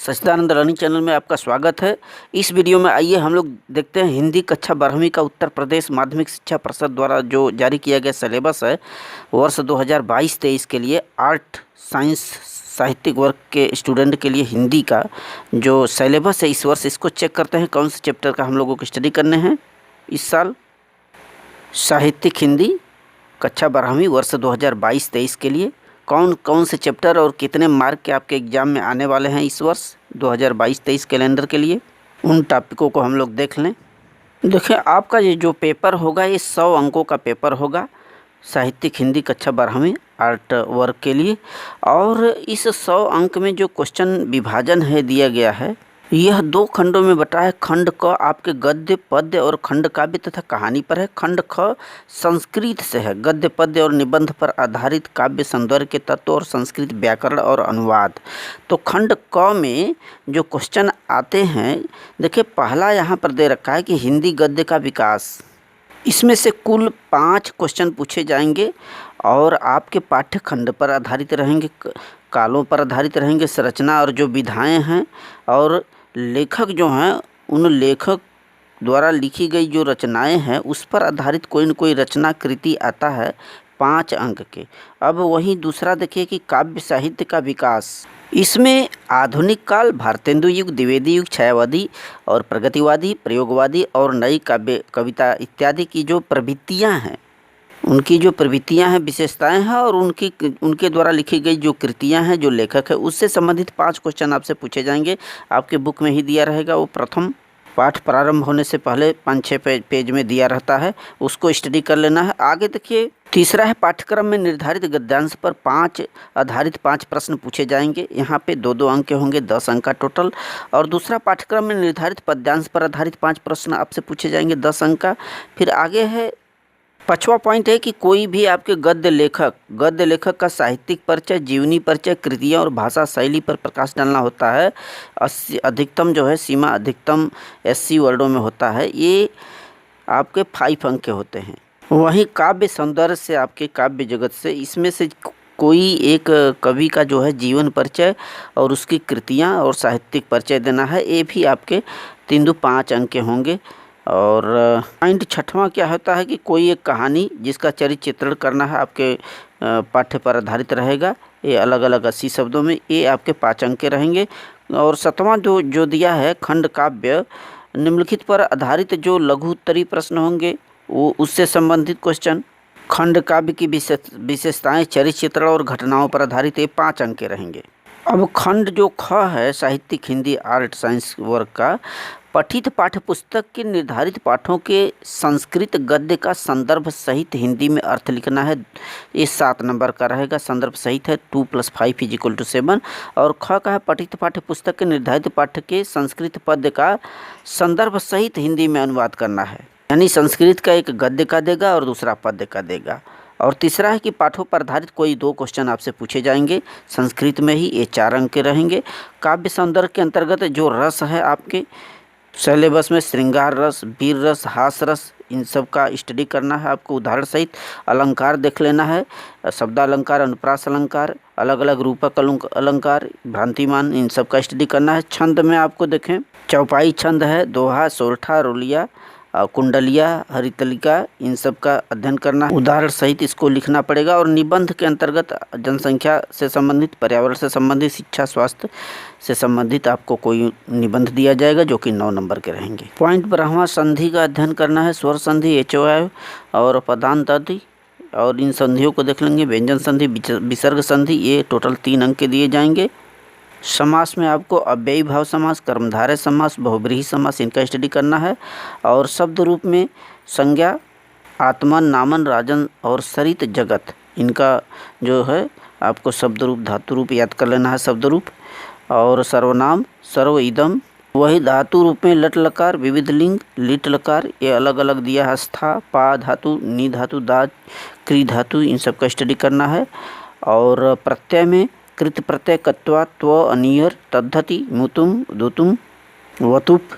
सच्चिदानंद learning channel में आपका स्वागत है। इस वीडियो में आइए हम लोग देखते हैं हिंदी कक्षा 12वीं का उत्तर प्रदेश माध्यमिक शिक्षा परिषद द्वारा जो जारी किया गया सिलेबस है वर्ष 2022-23 के लिए आर्ट साइंस साहित्यिक वर्ग के स्टूडेंट के लिए हिंदी का जो सिलेबस है इस वर्ष, इसको चेक करते हैं कौन से चैप्टर का हम लोगों को स्टडी करने हैं इस साल। साहित्यिक हिंदी कक्षा 12वीं वर्ष 2022-23 के लिए कौन कौन से चैप्टर और कितने मार्क के आपके एग्ज़ाम में आने वाले हैं इस वर्ष 2022-23 कैलेंडर के लिए, उन टॉपिकों को हम लोग देख लें। देखिए, आपका ये जो पेपर होगा ये 100 अंकों का पेपर होगा साहित्यिक हिंदी कक्षा 12वीं आर्ट वर्ग के लिए। और इस 100 अंक में जो क्वेश्चन विभाजन है दिया गया है यह 2 खंडों में बटा है। खंड क आपके गद्य पद्य और खंड काव्य तथा कहानी पर है। खंड ख संस्कृत से है, गद्य पद्य और निबंध पर आधारित काव्य सौंदर्य के तत्व और संस्कृत व्याकरण और अनुवाद। तो खंड क में जो क्वेश्चन आते हैं, देखिए पहला यहाँ पर दे रखा है कि हिंदी गद्य का विकास। इसमें से कुल 5 क्वेश्चन पूछे जाएंगे और आपके पाठ्य खंड पर आधारित रहेंगे, कालों पर आधारित रहेंगे, संरचना और जो विधाएँ हैं और लेखक जो हैं उन लेखक द्वारा लिखी गई जो रचनाएं हैं उस पर आधारित कोई न कोई रचना कृति आता है 5 अंक के। अब वहीं दूसरा देखिए कि काव्य साहित्य का विकास। इसमें आधुनिक काल, भारतेंदु युग, द्विवेदी युग, छायावादी और प्रगतिवादी, प्रयोगवादी और नई काव्य कविता इत्यादि की जो प्रवृत्तियाँ हैं, उनकी जो प्रवृत्तियाँ हैं, विशेषताएं हैं और उनके द्वारा लिखी गई जो कृतियां हैं, जो लेखक है, उससे संबंधित 5 क्वेश्चन आपसे पूछे जाएंगे। आपके बुक में ही दिया रहेगा, वो प्रथम पाठ प्रारंभ होने से पहले 5-6 पेज में दिया रहता है, उसको स्टडी कर लेना है। आगे देखिए, तीसरा है पाठ्यक्रम में निर्धारित गद्यांश पर 5 आधारित 5 प्रश्न पूछे जाएंगे। यहाँ पे 2-2 अंक के होंगे, 10 अंक का टोटल। और दूसरा पाठ्यक्रम में निर्धारित पद्यांश पर आधारित 5 प्रश्न आपसे पूछे जाएंगे, 10 अंक का। फिर आगे है 5वां पॉइंट है कि कोई भी आपके गद्य लेखक का साहित्यिक परिचय, जीवनी परिचय, कृतियाँ और भाषा शैली पर प्रकाश डालना होता है। 80 अधिकतम जो है सीमा अधिकतम 80 वर्डों में होता है। ये आपके 5 अंक के होते हैं। वहीं काव्य सौंदर्य से, आपके काव्य जगत से, इसमें से कोई एक कवि का जो है जीवन परिचय और उसकी कृतियाँ और साहित्यिक परिचय देना है। ये भी आपके 3-5 अंक के होंगे। और पॉइंट 6वां क्या होता है कि कोई एक कहानी जिसका चरित्र चित्रण करना है, आपके पाठ्य पर आधारित रहेगा। ये अलग अलग 80 शब्दों में, ये आपके 5 अंक के रहेंगे। और 7वां जो दिया है खंड काव्य निम्नलिखित पर आधारित जो लघु उत्तरीय प्रश्न होंगे वो उससे संबंधित क्वेश्चन। खंड काव्य की विशेषताएं, चरित्र चित्रण और घटनाओं पर आधारित ये 5 अंक के रहेंगे। अब खंड जो ख है साहित्यिक हिंदी आर्ट साइंस वर्ग का, पठित पाठ्य पुस्तक के निर्धारित पाठों के संस्कृत गद्य का संदर्भ सहित हिंदी में अर्थ लिखना है। ये 7 नंबर का रहेगा, संदर्भ सहित है, 2 + 5 = 7। और ख का है पठित पाठ्य पुस्तक के निर्धारित पाठ्य के संस्कृत पद्य का संदर्भ सहित हिंदी में अनुवाद करना है। यानी संस्कृत का एक गद्य का देगा और दूसरा पद्य का देगा। और तीसरा है कि पाठों पर आधारित कोई 2 क्वेश्चन आपसे पूछे जाएंगे संस्कृत में ही, ये 4 अंक के रहेंगे। काव्य सौंदर्य के अंतर्गत जो रस है आपके सिलेबस में, श्रृंगार रस, वीर रस, हास रस, इन सब का स्टडी करना है आपको उदाहरण सहित। अलंकार देख लेना है, शब्दालंकार, अनुप्रास अलंकार, अलग अलग रूपक अलंकार, भ्रांतिमान, इन सब का स्टडी करना है। छंद में आपको देखें, चौपाई छंद है, दोहा, सोरठा, रोलिया, कुंडलिया, हरितलिका, इन सब का अध्ययन करना है, उदाहरण सहित इसको लिखना पड़ेगा। और निबंध के अंतर्गत जनसंख्या से संबंधित, पर्यावरण से संबंधित, शिक्षा स्वास्थ्य से संबंधित आपको कोई निबंध दिया जाएगा जो कि 9 नंबर के रहेंगे। पॉइंट 12वां संधि का अध्ययन करना है, स्वर संधि, HOI और पदांत आदि, और इन संधियों को देख लेंगे। व्यंजन संधि, विसर्ग संधि, ये टोटल 3 अंक के दिए जाएंगे। समास में आपको अव्ययी भाव समास, कर्मधारय समास, बहुब्रीहि समास, इनका स्टडी करना है। और शब्द रूप में संज्ञा, आत्मन, नामन, राजन और सरित, जगत, इनका जो है आपको शब्द रूप, धातु रूप याद कर लेना है, शब्द रूप। और सर्वनाम, सर्व, इदम, वही धातु रूप में लट लकार, विविध लिंग, लिट लकार, ये अलग अलग दिया है। स्था, पा धातु, नी धातु, दा, क्री धातु, इन सब का स्टडी करना है। और प्रत्यय में कृत प्रत्यय, कत्वा, त्व, अनियर, तद्धति, मुतुम, दुतुम, वतुप,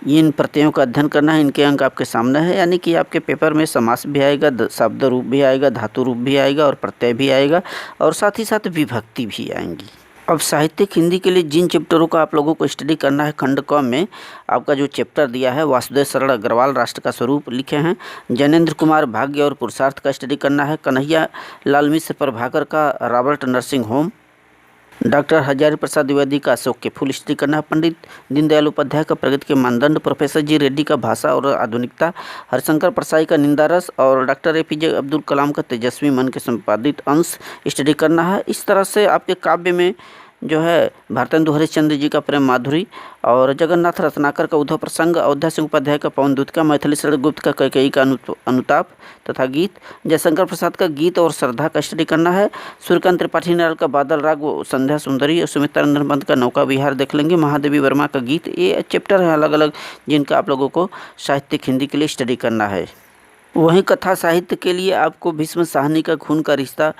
इन प्रत्ययों का अध्ययन करना है। इनके अंक आपके सामने है, यानी कि आपके पेपर में समास भी आएगा, शब्द रूप भी आएगा, धातु रूप भी आएगा और प्रत्यय भी आएगा और साथ ही साथ विभक्ति भी आएंगी। अब साहित्यिक हिंदी के लिए जिन चैप्टरों का आप लोगों को स्टडी करना है, खंड क में आपका जो चैप्टर दिया है वासुदेव शरण अग्रवाल राष्ट्र का स्वरूप लिखे हैं, जैनेन्द्र कुमार भाग्य और पुरुषार्थ का स्टडी करना है, कन्हैया लाल मिश्र प्रभाकर का Robert nursing home, doctor Hazari Prasad Dwivedi का अशोक के फूल स्टडी करना है, पंडित दीनदयाल उपाध्याय का प्रगति के मानदंड, प्रोफेसर जी रेड्डी का भाषा और आधुनिकता, हरिशंकर प्रसाई का निंदा रस और डॉक्टर एपीजे अब्दुल कलाम का तेजस्वी मन के संपादित अंश स्टडी करना है। इस तरह से आपके काव्य में जो है भारतेंदु हरिश्चंद्र जी का प्रेम माधुरी और जगन्नाथ रत्नाकर का उद्धव प्रसंग, अयोध्या सिंह उपाध्याय का पवन दूत का, मैथिली शरण गुप्त का कैकेयी का अनुताप तथा गीत, जयशंकर प्रसाद का गीत और श्रद्धा का स्टडी करना है, सूर्यकांत त्रिपाठी निराल का बादल राग व संध्या सुंदरी और सुमित्रा नंदन पंत का नौका विहार देख लेंगे, महादेवी वर्मा का गीत। ये चैप्टर है अलग अलग जिनका आप लोगों को साहित्यिक हिंदी के लिए स्टडी करना है। वहीं कथा साहित्य के लिए आपको भीष्म साहनी का खून का रिश्ता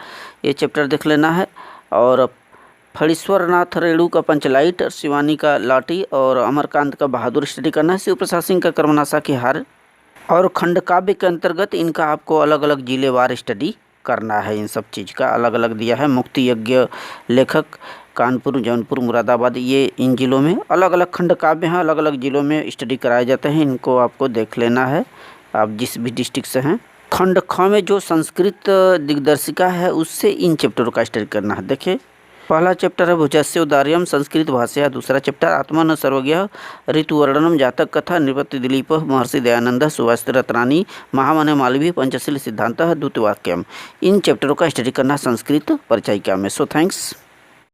ये चैप्टर देख लेना है, और फणीश्वरनाथ रेणु का पंचलाइट, शिवानी का लाठी और अमरकांत का बहादुर स्टडी करना है, शिव प्रसाद सिंह का कर्मनाशा की हार, और खंड काव्य के अंतर्गत इनका आपको अलग अलग जिलेवार स्टडी करना है। इन सब चीज़ का अलग अलग दिया है। मुक्ति यज्ञ लेखक कानपुर, जौनपुर, मुरादाबाद, ये इन जिलों में अलग अलग खंड काव्य हैं, अलग अलग जिलों में स्टडी कराए जाते हैं। इनको आपको देख लेना है आप जिस भी डिस्ट्रिक्ट से हैं। खंड ख में जो संस्कृत दिग्दर्शिका है उससे इन चैप्टरों का स्टडी करना है। देखिए, पहला चैप्टर है भुजस्य उदार्यम संस्कृत भाषा, दूसरा चैप्टर आत्मा न सर्वज्ञ, ऋतुवर्णनम, जातक कथा, निवृत्ति दिलीप, महर्षि दयानंद, सुभाष रत्नानी, महामने मालवीय, पंचशील सिद्धांत, द्वितीय वाक्यम। इन चैप्टरों का स्टडी करना संस्कृत परिचयिका में। So thanks.